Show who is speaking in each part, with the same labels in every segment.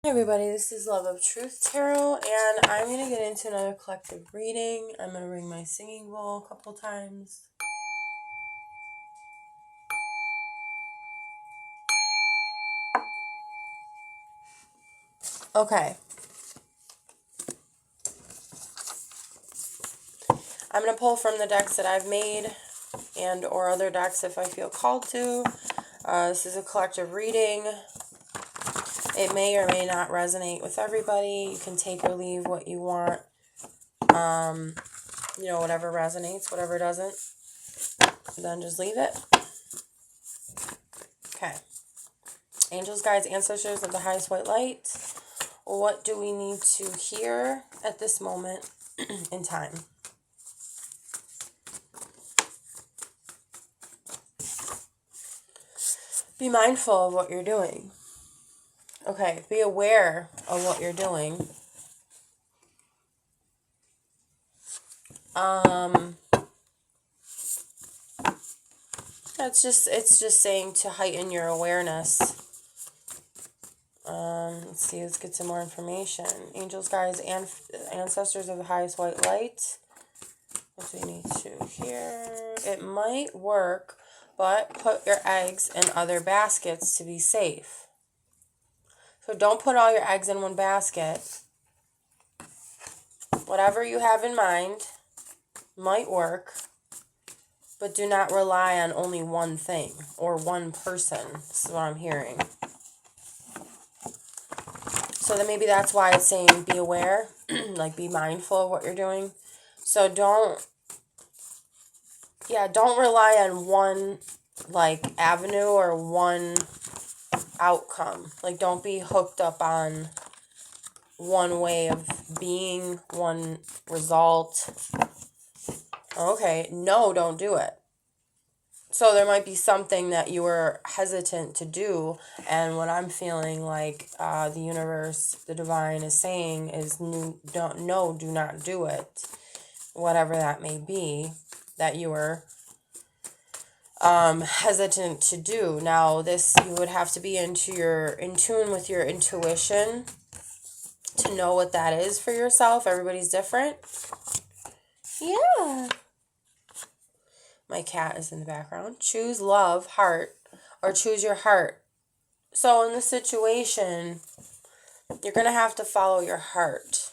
Speaker 1: Hi everybody, this is Love of Truth Tarot, and I'm going to get into another collective reading. I'm going to ring my singing bowl a couple times. Okay. I'm going to pull from the decks that I've made and or other decks if I feel called to. This is a collective reading. It may or may not resonate with everybody. You can take or leave what you want. Whatever resonates, whatever doesn't, then just leave it. Okay. Angels, guides, ancestors of the highest white light. What do we need to hear at this moment in time? Be mindful of what you're doing. Okay, be aware of what you're doing. It's just saying to heighten your awareness. Let's see, let's get some more information. Angels, guides, and ancestors of the highest white light. What do we need to hear? It might work, but put your eggs in other baskets to be safe. So don't put all your eggs in one basket. Whatever you have in mind might work, but do not rely on only one thing or one person. This is what I'm hearing. So then maybe that's why it's saying be aware, like be mindful of what you're doing. So don't rely on one avenue or one outcome. Like don't be hooked up on one way of being, one result. Okay, no, don't do it. So there might be something that you were hesitant to do, and what I'm feeling like the universe, the divine is saying is do not do it. Whatever that may be that you were hesitant to do. Now this, you would have to be in tune with your intuition to know what that is for yourself. Everybody's different. Yeah. My cat is in the background. Choose love, heart, or choose your heart. So in this situation, you're going to have to follow your heart.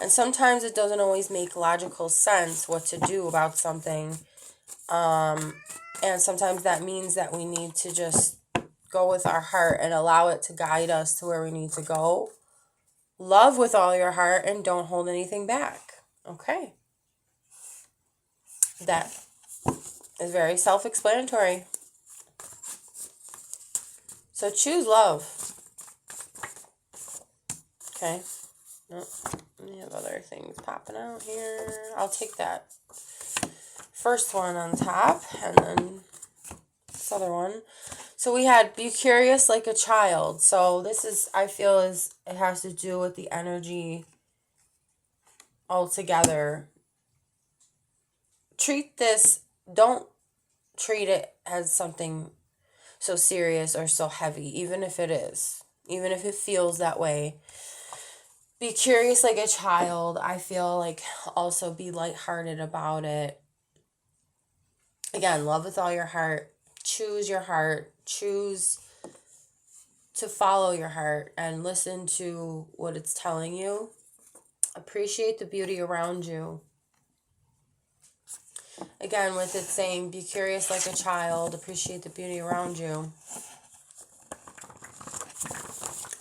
Speaker 1: And sometimes it doesn't always make logical sense what to do about something. And sometimes that means that we need to just go with our heart and allow it to guide us to where we need to go. Love with all your heart and don't hold anything back. Okay. That is very self-explanatory. So choose love. Okay. Nope. We have other things popping out here. I'll take that first one on top and then this other one. So we had be curious like a child. So this is, I feel, it has to do with the energy altogether. Don't treat it as something so serious or so heavy, even if it is, even if it feels that way. Be curious like a child. I feel like also be lighthearted about it. Again, love with all your heart. Choose your heart. Choose to follow your heart and listen to what it's telling you. Appreciate the beauty around you. Again, with it saying, be curious like a child. Appreciate the beauty around you.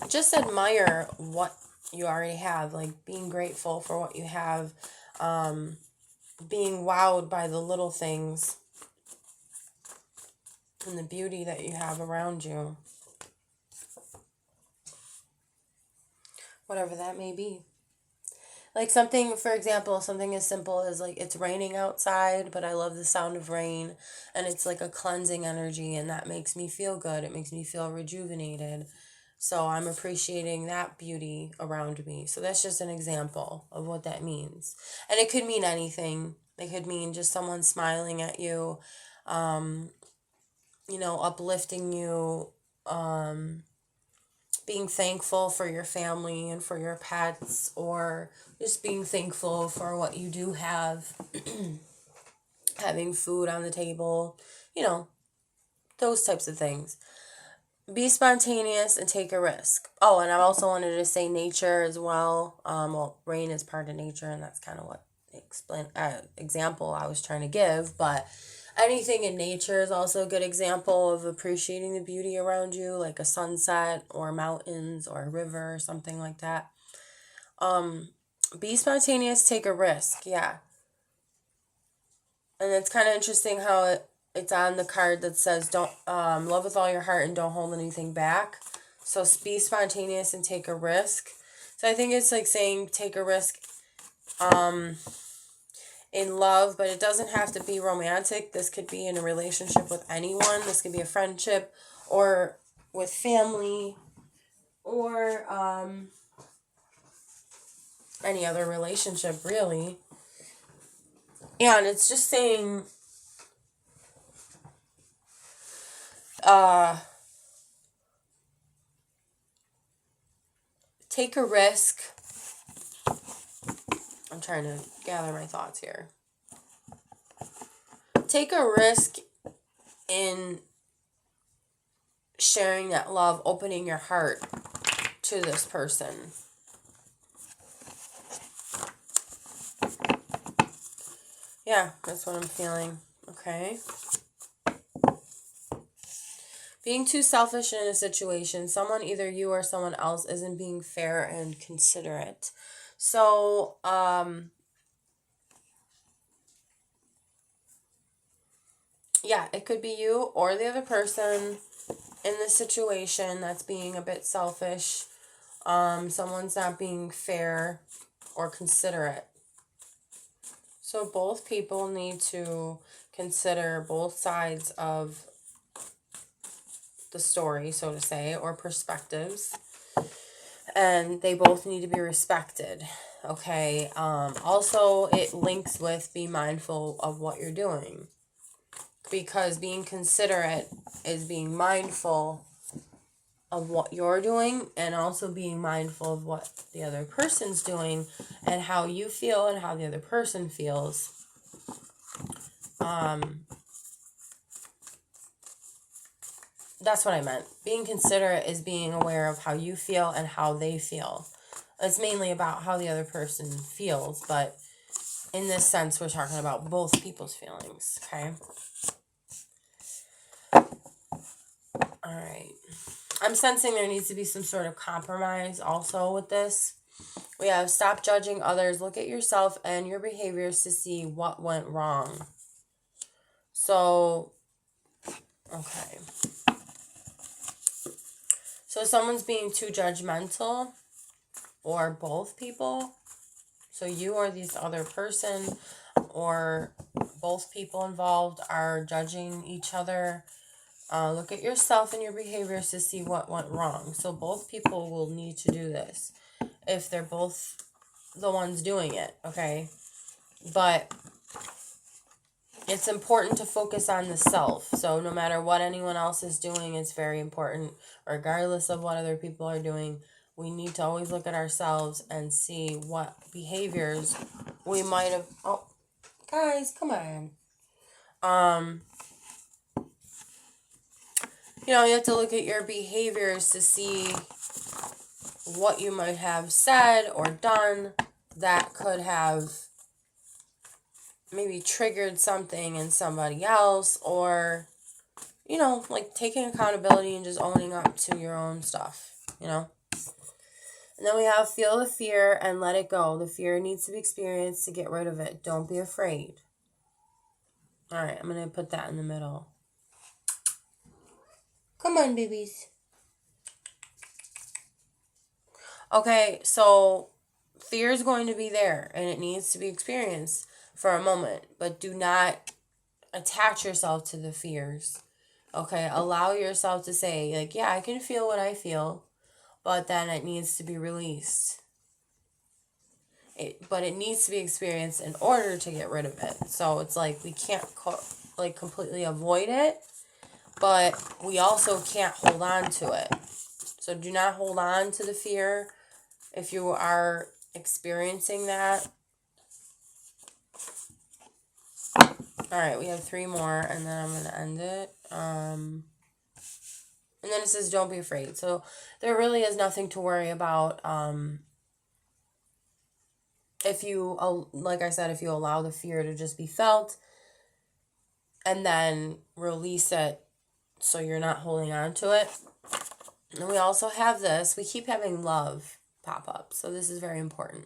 Speaker 1: Just admire what you already have. Like being grateful for what you have. Being wowed by the little things. And the beauty that you have around you. Whatever that may be. Like something, for example, something as simple as like it's raining outside, but I love the sound of rain and it's like a cleansing energy and that makes me feel good. It makes me feel rejuvenated. So I'm appreciating that beauty around me. So that's just an example of what that means. And it could mean anything. It could mean just someone smiling at you, uplifting you, being thankful for your family and for your pets, or just being thankful for what you do have, having food on the table, those types of things. Be spontaneous and take a risk. Oh, and I also wanted to say nature as well. Well, rain is part of nature, and that's kind of what example I was trying to give. But anything in nature is also a good example of appreciating the beauty around you, like a sunset or mountains or a river or something like that. Be spontaneous, take a risk. Yeah. And it's kind of interesting how it's on the card that says, don't love with all your heart and don't hold anything back. So be spontaneous and take a risk. So I think it's like saying take a risk in love, but it doesn't have to be romantic. This could be in a relationship with anyone. This could be a friendship or with family or any other relationship, really. And it's just saying take a risk. I'm trying to gather my thoughts here. Take a risk in sharing that love, opening your heart to this person. Yeah, that's what I'm feeling. Okay. Being too selfish in a situation. Someone, either you or someone else, isn't being fair and considerate. So, yeah, it could be you or the other person in the situation that's being a bit selfish. Someone's not being fair or considerate. So both people need to consider both sides of the story, so to say, or perspectives. And they both need to be respected. Okay. Also, it links with be mindful of what you're doing. Because being considerate is being mindful of what you're doing and also being mindful of what the other person's doing and how you feel and how the other person feels. That's what I meant. Being considerate is being aware of how you feel and how they feel. It's mainly about how the other person feels, but in this sense, we're talking about both people's feelings, okay? All right. I'm sensing there needs to be some sort of compromise also with this. We have stop judging others. Look at yourself and your behaviors to see what went wrong. So, okay. So someone's being too judgmental, or both people. So you or this other person, or both people involved are judging each other. Look at yourself and your behaviors to see what went wrong. So both people will need to do this if they're both the ones doing it, okay? But it's important to focus on the self. So no matter what anyone else is doing, it's very important, regardless of what other people are doing. We need to always look at ourselves and see what behaviors we might have. Oh, guys, come on. You have to look at your behaviors to see what you might have said or done that could have maybe triggered something in somebody else, or, like taking accountability and just owning up to your own stuff, And then we have feel the fear and let it go. The fear needs to be experienced to get rid of it. Don't be afraid. All right, I'm going to put that in the middle. Come on, babies. Okay, so fear is going to be there and it needs to be experienced for a moment, but do not attach yourself to the fears. Okay, allow yourself to say, like, yeah, I can feel what I feel, but then it needs to be released. But it needs to be experienced in order to get rid of it. So it's like we can't completely avoid it, but we also can't hold on to it. So do not hold on to the fear if you are experiencing that. Alright, we have 3 more, and then I'm going to end it. And then it says, don't be afraid. So there really is nothing to worry about. If you, like I said, if you allow the fear to just be felt and then release it so you're not holding on to it. And we also have this. We keep having love pop up. So this is very important.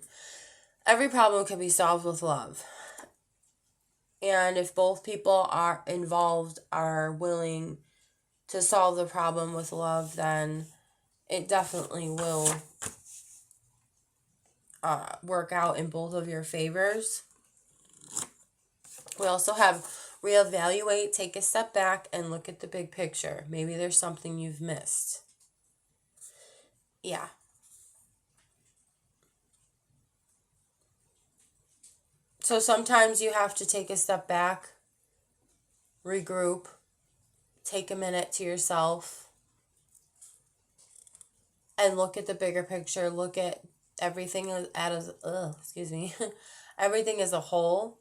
Speaker 1: Every problem can be solved with love. And if both people are involved are willing to solve the problem with love, then it definitely will work out in both of your favors. We also have reevaluate, take a step back, and look at the big picture. Maybe there's something you've missed. Yeah. So sometimes you have to take a step back, regroup, take a minute to yourself, and look at the bigger picture. Look at everything everything as a whole,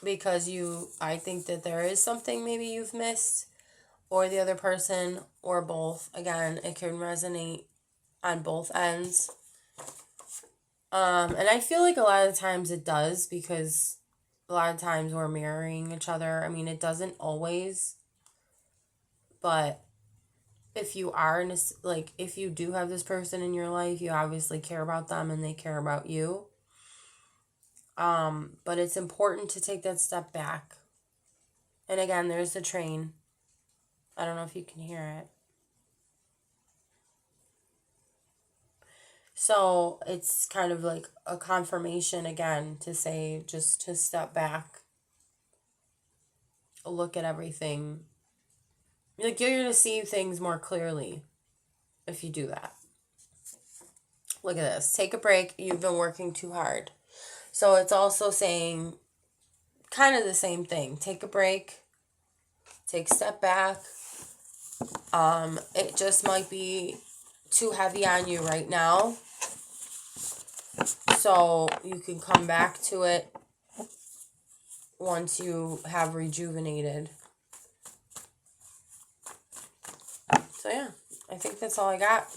Speaker 1: because I think that there is something maybe you've missed, or the other person, or both. Again, it can resonate on both ends. And I feel like a lot of times it does, because a lot of times we're mirroring each other. I mean, it doesn't always, but if you are if you do have this person in your life, you obviously care about them and they care about you. But it's important to take that step back. And again, there's the train. I don't know if you can hear it. So it's kind of like a confirmation again to say just to step back, look at everything. Like, you're going to see things more clearly if you do that. Look at this. Take a break. You've been working too hard. So it's also saying kind of the same thing. Take a break. Take a step back. It just might be too heavy on you right now. So you can come back to it once you have rejuvenated. So yeah, I think that's all I got.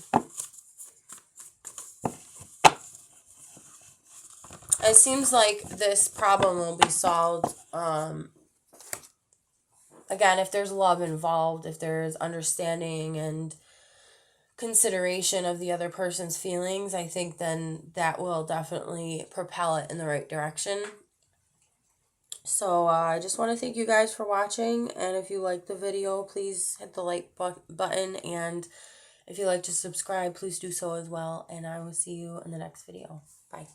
Speaker 1: It seems like this problem will be solved. Again, if there's love involved, if there's understanding and consideration of the other person's feelings, I think then that will definitely propel it in the right direction. So I just want to thank you guys for watching, and if you like the video, please hit the like button, and if you'd like to subscribe, please do so as well, and I will see you in the next video. Bye.